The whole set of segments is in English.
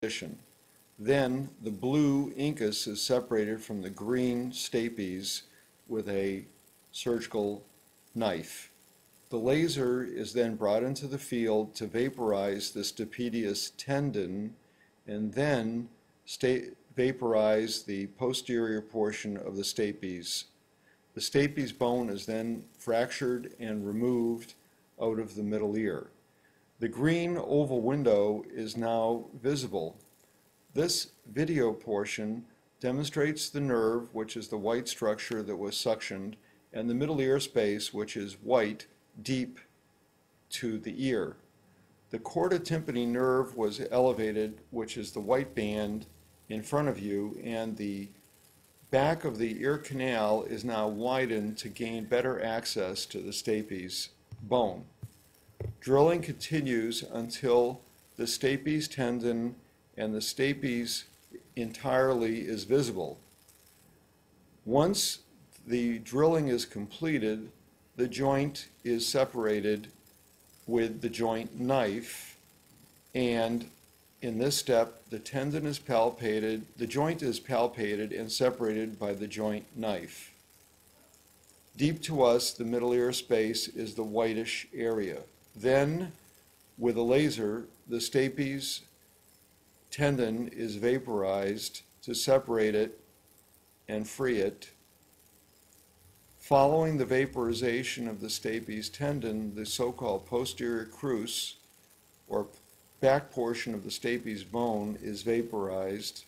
position. Then the blue incus is separated from the green stapes with a surgical knife. The laser is then brought into the field to vaporize the stapedius tendon and then vaporize the posterior portion of the stapes. The stapes bone is then fractured and removed out of the middle ear. The green oval window is now visible. This video portion demonstrates the nerve, which is the white structure that was suctioned, and the middle ear space, which is white, deep to the ear. The chorda tympani nerve was elevated, which is the white band in front of you, and the back of the ear canal is now widened to gain better access to the stapes bone. Drilling continues until the stapes tendon and the stapes entirely is visible. Once the drilling is completed, the joint is separated with the joint knife, and in this step the tendon is palpated, the joint is palpated and separated by the joint knife. Deep to us, the middle ear space is the whitish area. Then, with a laser, the stapes tendon is vaporized to separate it and free it. Following the vaporization of the stapes tendon, the so-called posterior crus, or back portion of the stapes bone, is vaporized.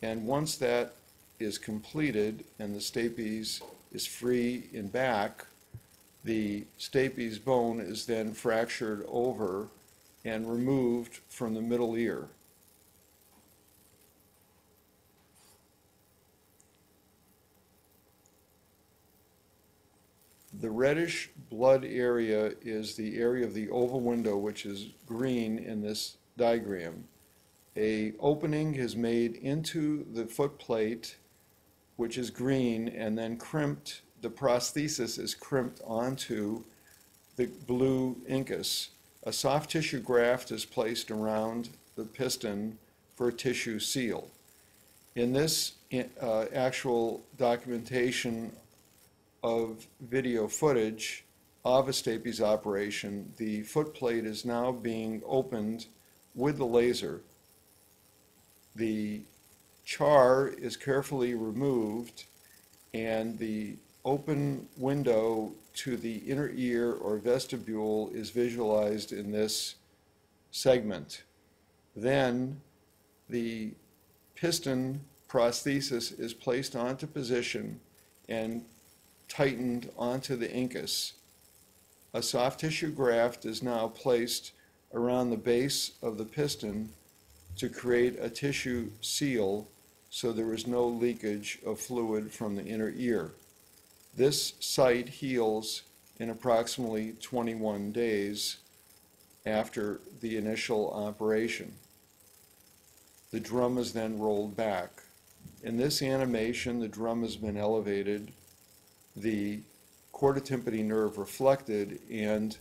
And once that is completed and the stapes is free in back, the stapes bone is then fractured over and removed from the middle ear. The reddish blood area is the area of the oval window, which is green in this diagram. An opening is made into the foot plate, which is green, and then crimped. The prosthesis is crimped onto the blue incus. A soft tissue graft is placed around the piston for a tissue seal. In this actual documentation of video footage of a stapes operation, the foot plate is now being opened with the laser. The char is carefully removed, and the open window to the inner ear or vestibule is visualized in this segment. Then the piston prosthesis is placed onto position and tightened onto the incus. A soft tissue graft is now placed around the base of the piston to create a tissue seal so there is no leakage of fluid from the inner ear. This site heals in approximately 21 days after the initial operation. The drum is then rolled back. In this animation, the drum has been elevated, the chorda tympani nerve reflected, and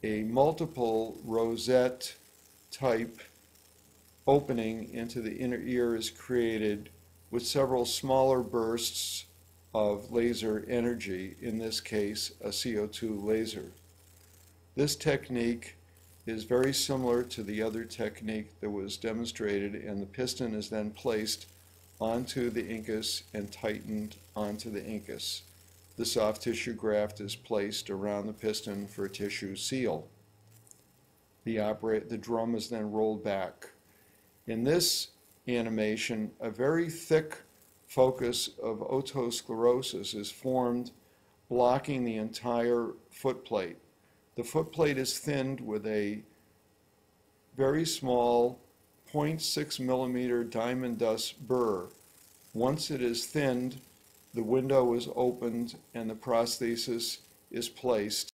a multiple rosette type opening into the inner ear is created with several smaller bursts of laser energy, in this case a CO2 laser. This technique is very similar to the other technique that was demonstrated, and the piston is then placed onto the incus and tightened onto the incus. The soft tissue graft is placed around the piston for a tissue seal. The drum is then rolled back. In this animation, a very thick focus of otosclerosis is formed, blocking the entire foot plate. The foot plate is thinned with a very small 0.6 millimeter diamond dust burr. Once it is thinned, the window is opened and the prosthesis is placed.